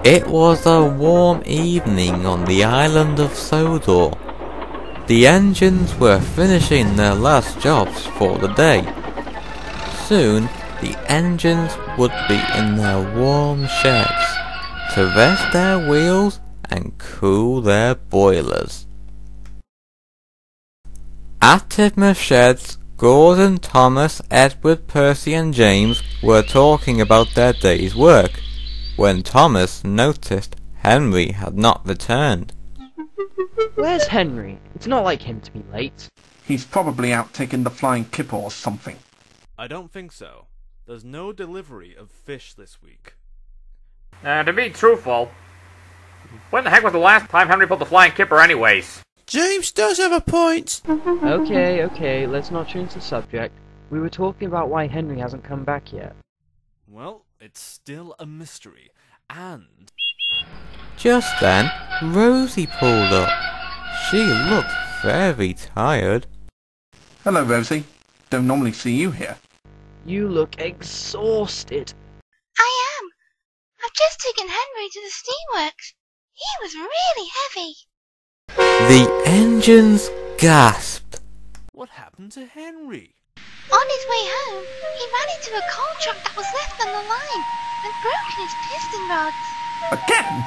It was a warm evening on the island of Sodor. The engines were finishing their last jobs for the day. Soon, the engines would be in their warm sheds to rest their wheels and cool their boilers. At Tidmouth sheds, Gordon, Thomas, Edward, Percy and James were talking about their day's work, when Thomas noticed Henry had not returned. Where's Henry? It's not like him to be late. He's probably out taking the flying kipper or something. I don't think so. There's no delivery of fish this week. To be truthful, when the heck was the last time Henry pulled the flying kipper anyways? James does have a point. Okay, let's not change the subject. We were talking about why Henry hasn't come back yet. Well, it's still a mystery, and... Just then, Rosie pulled up. She looked very tired. Hello, Rosie. Don't normally see you here. You look exhausted. I am. I've just taken Henry to the steamworks. He was really heavy. The engines gasped. What happened to Henry? On his way home, he ran into a coal truck that was left on the line and broken his piston rods. Again?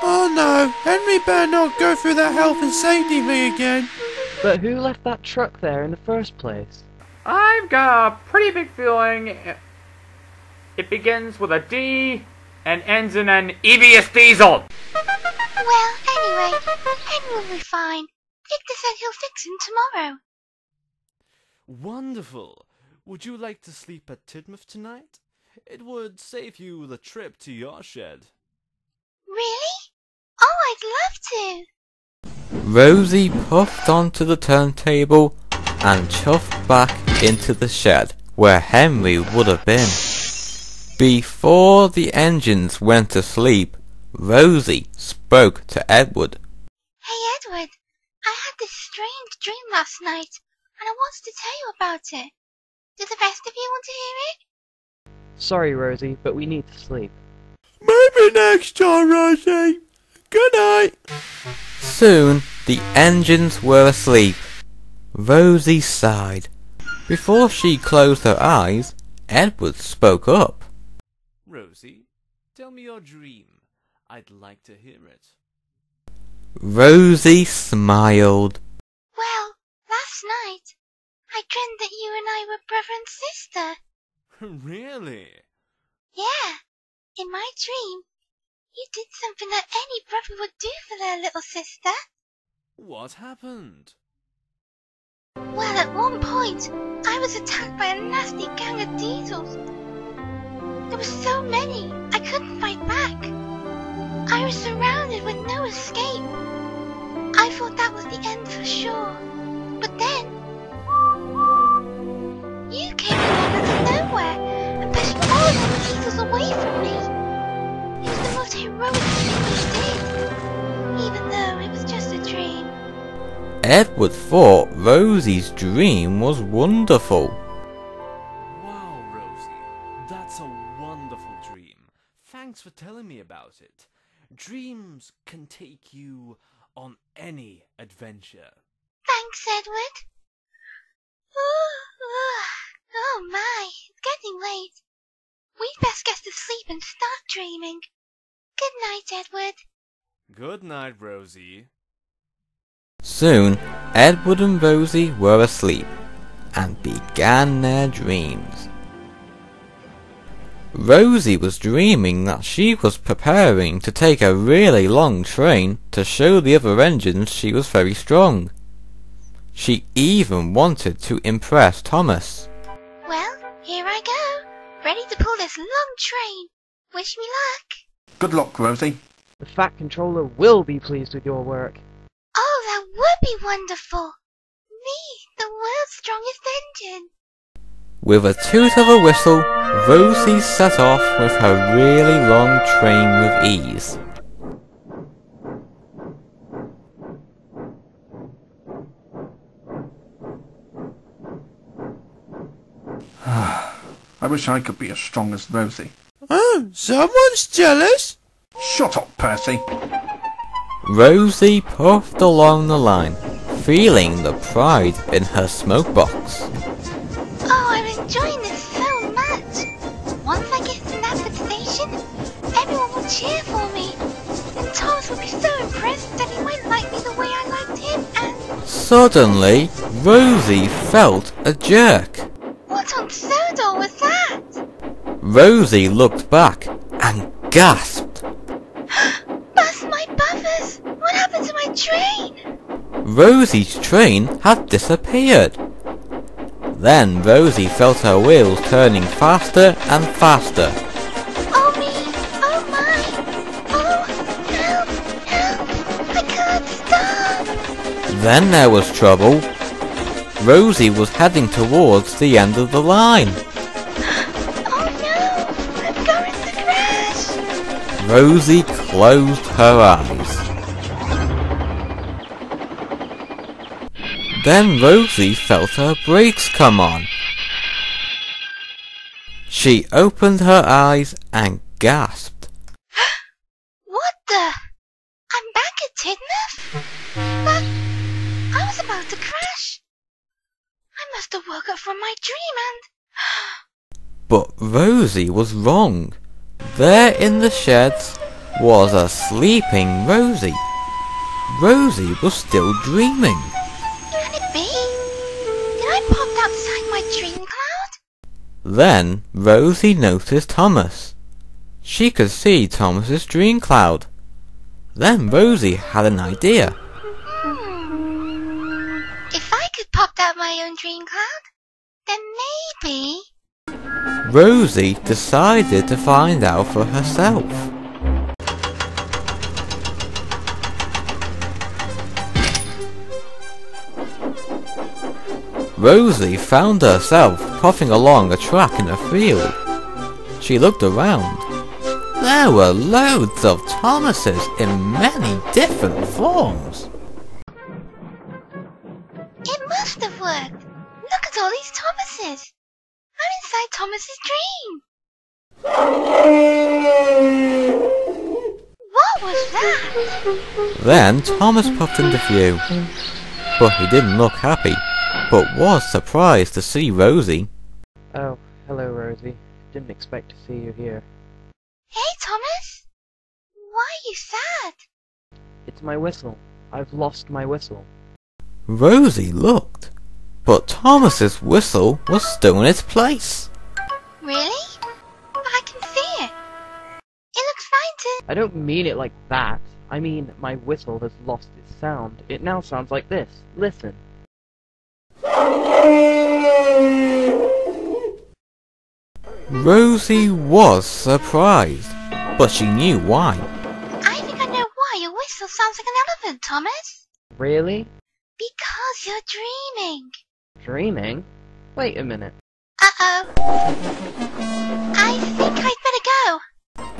Oh no, Henry better not go through that health and safety thing again. But who left that truck there in the first place? I've got a pretty big feeling it begins with a D and ends in an EBS diesel. Well, anyway, Henry will be fine. Victor said he'll fix him tomorrow. Wonderful! Would you like to sleep at Tidmouth tonight? It would save you the trip to your shed. Really? Oh, I'd love to. Rosie puffed onto the turntable and chuffed back into the shed where Henry would have been. Before the engines went to sleep, Rosie spoke to Edward. Hey, Edward, I had this strange dream last night, and I wanted to tell you about it. Do the rest of you want to hear it? Sorry, Rosie, but we need to sleep. Maybe next time, Rosie. Good night. Soon, the engines were asleep. Rosie sighed. Before she closed her eyes, Edward spoke up. Rosie, tell me your dream. I'd like to hear it. Rosie smiled. Well, last night, I dreamed that you and I were brother and sister. Really? Yeah, in my dream, you did something that any brother would do for their little sister. What happened? Well, at one point, I was attacked by a nasty gang of diesels. There were so many, I couldn't fight back. I was surrounded with no escape. I thought that was the end for sure. But then, you came along out of nowhere and pushed all of the diesels away from me. It was the most heroic thing you did, even though it was just a dream. Edward thought Rosie's dream was wonderful. Wow, Rosie, that's a wonderful dream. Thanks for telling me about it. Dreams can take you on any adventure. Thanks, Edward. Oh my, it's getting late. We'd best get to sleep and start dreaming. Good night, Edward. Good night, Rosie. Soon, Edward and Rosie were asleep and began their dreams. Rosie was dreaming that she was preparing to take a really long train to show the other engines she was very strong. She even wanted to impress Thomas. Well, here I go. Ready to pull this long train. Wish me luck. Good luck, Rosie. The Fat Controller will be pleased with your work. Oh, that would be wonderful. Me, the world's strongest engine. With a toot of a whistle, Rosie set off with her really long train with ease. I wish I could be as strong as Rosie. Oh, someone's jealous? Shut up, Percy. Rosie puffed along the line, feeling the pride in her smoke box. Oh, I'm enjoying this so much. Once I get to Narrator station, everyone will cheer for me. And Thomas will be so impressed that he might like me the way I liked him and... Suddenly, Rosie felt a jerk. What on Sodor was that? Rosie looked back and gasped. Bust my buffers! What happened to my train? Rosie's train had disappeared. Then Rosie felt her wheels turning faster and faster. Oh me! Oh my! Oh, help! Help! I can't stop! Then there was trouble. Rosie was heading towards the end of the line. Oh no! I'm going to crash! Rosie closed her eyes. Then Rosie felt her brakes come on. She opened her eyes and gasped. What the? I'm back at Tidmouth? But I was about to crash. I must have woke up from my dream and... But Rosie was wrong. There in the sheds was a sleeping Rosie. Rosie was still dreaming. Can it be? Did I pop outside my dream cloud? Then Rosie noticed Thomas. She could see Thomas's dream cloud. Then Rosie had an idea. If I could pop out my own dream cloud, then maybe... Rosie decided to find out for herself. Rosie found herself puffing along a track in a field. She looked around. There were loads of Thomases in many different forms. It must have worked! Look at all these Thomases! I'm inside Thomas's dream! What was that? Then Thomas puffed into view. But he didn't look happy, but was surprised to see Rosie. Oh, hello, Rosie. Didn't expect to see you here. Hey, Thomas! Why are you sad? It's my whistle. I've lost my whistle. Rosie looked, but Thomas's whistle was still in its place. Really? But I can see it. It looks fine to... I don't mean it like that. I mean, my whistle has lost its sound. It now sounds like this. Listen. Rosie was surprised, but she knew why. I think I know why your whistle sounds like an elephant, Thomas. Really? Because you're dreaming. Dreaming? Wait a minute. Uh-oh. I think I'd better go.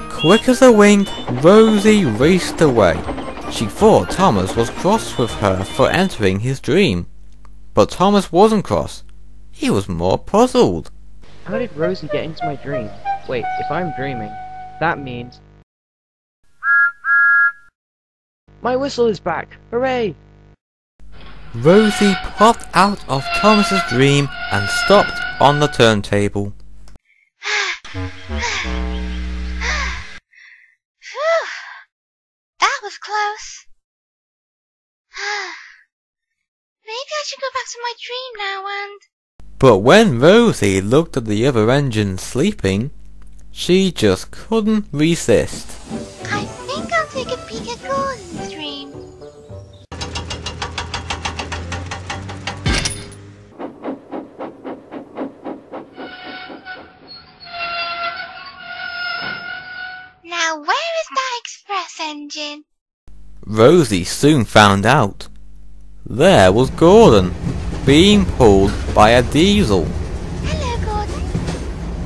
Quick as a wink, Rosie raced away. She thought Thomas was cross with her for entering his dream. But Thomas wasn't cross. He was more puzzled. How did Rosie get into my dream? Wait, if I'm dreaming, that means... My whistle is back! Hooray! Rosie popped out of Thomas's dream and stopped on the turntable. Phew. That was close. Maybe I should go back to my dream now and... But when Rosie looked at the other engines sleeping, she just couldn't resist. I think I'll take a peek at Gordon's dream. Now where is that express engine? Rosie soon found out. There was Gordon, being pulled by a diesel. Hello, Gordon.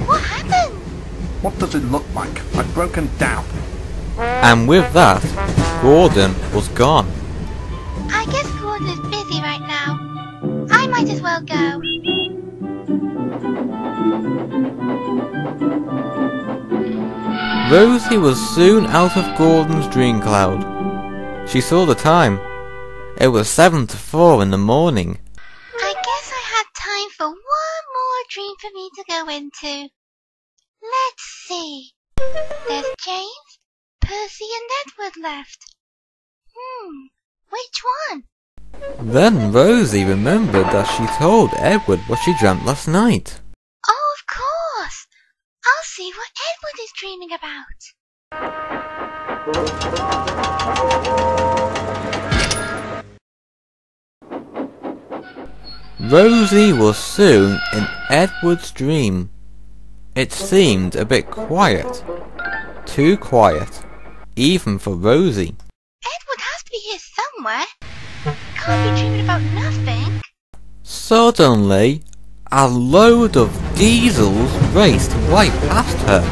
What happened? What does it look like? I've broken down. And with that, Gordon was gone. I guess Gordon is busy right now. I might as well go. Rosie was soon out of Gordon's dream cloud. She saw the time. It was 3 to 4 in the morning. I guess I had time for one more dream for me to go into. Let's see. There's James, Percy and Edward left. Which one? Then Rosie remembered that she told Edward what she dreamt last night. Oh, of course. I'll see what Edward is dreaming about. Rosie was soon in Edward's dream. It seemed a bit quiet. Too quiet, even for Rosie. Edward has to be here somewhere. Can't be dreaming about nothing. Suddenly, a load of diesels raced right past her.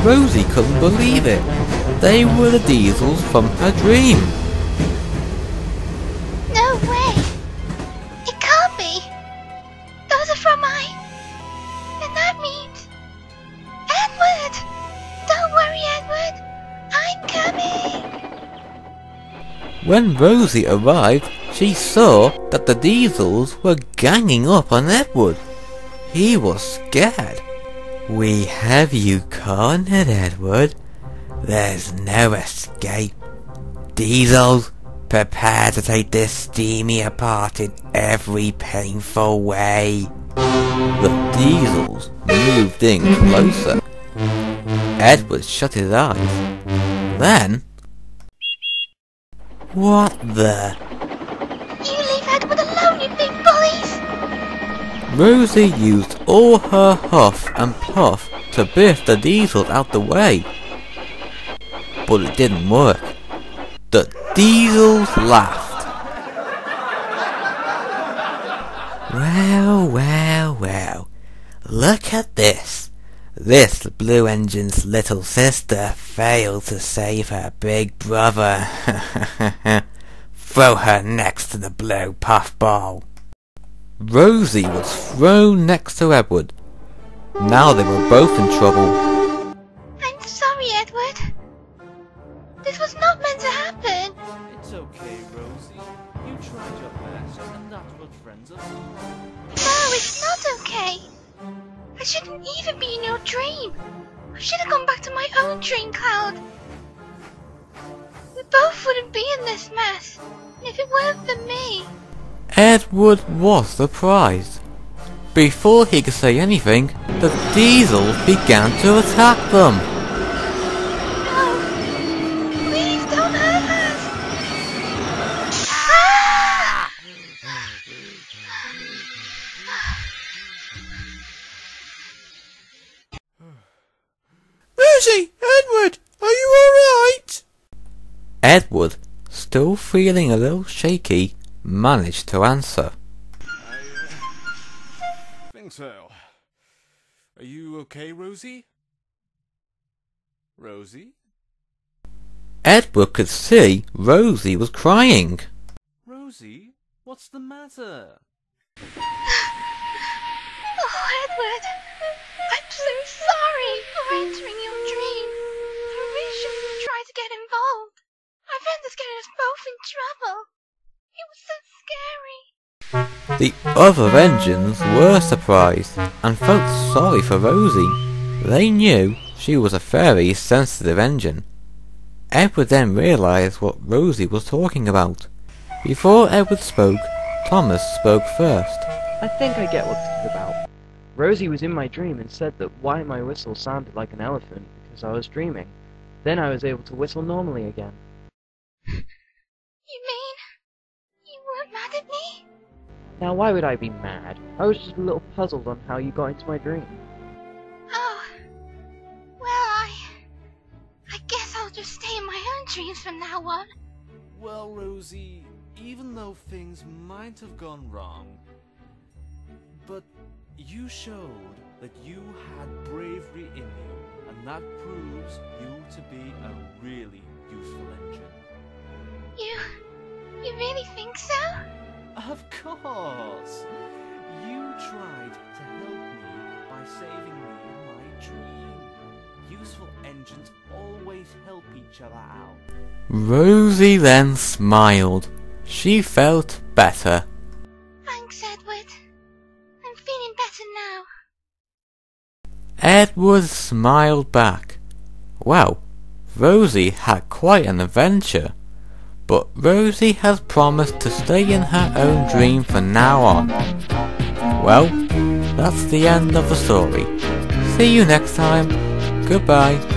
Rosie couldn't believe it. They were the diesels from her dream. No way. It can't be. Those are from mine. And that means... Edward! Don't worry, Edward. I'm coming. When Rosie arrived, she saw that the diesels were ganging up on Edward. He was scared. "We have you cornered, Edward. There's no escape. Diesels, prepare to take this steamy apart in every painful way." The diesels moved in closer. Edward shut his eyes. Then... What the... You leave Edward alone, you big bullies! Rosie used all her huff and puff to biff the diesels out the way. But it didn't work. The diesels laughed. Well, well, well. Look at this. This Blue Engine's little sister failed to save her big brother. Throw her next to the blue puffball. Rosie was thrown next to Edward. Now they were both in trouble. I'm sorry, Edward. This was not meant to happen. It's okay, Rosie. You tried your best, and that's what friends are for. No, it's not okay. I shouldn't even be in your dream. I should have gone back to my own dream cloud. We both wouldn't be in this mess if it weren't for me. Edward was surprised. Before he could say anything, the diesels began to attack them. No, please don't hurt us. Ah! Rosie! Edward! Are you alright? Edward, still feeling a little shaky, managed to answer. I think so. Are you okay, Rosie? Rosie? Edward could see Rosie was crying. Rosie? What's the matter? Oh, Edward, I'm so sorry for entering your dream. I really shouldn't try to get involved. I found this getting us both in trouble. It was so scary. The other engines were surprised and felt sorry for Rosie. They knew she was a very sensitive engine. Edward then realised what Rosie was talking about. Before Edward spoke, Thomas spoke first. I think I get what this is about. Rosie was in my dream and said that why my whistle sounded like an elephant because I was dreaming. Then I was able to whistle normally again. You mean you weren't mad at me? Now why would I be mad? I was just a little puzzled on how you got into my dream. Oh, well, I guess I'll just stay in my own dreams from now on. Well, Rosie, even though things might have gone wrong, but you showed that you had bravery in you, and that proves you to be a really useful engine. You really think so? Of course! You tried to help me by saving me in my dream. You useful engines always help each other out. Rosie then smiled. She felt better. Thanks, Edward. I'm feeling better now. Edward smiled back. Well, Rosie had quite an adventure. But Rosie has promised to stay in her own dream from now on. Well, that's the end of the story. See you next time. Goodbye.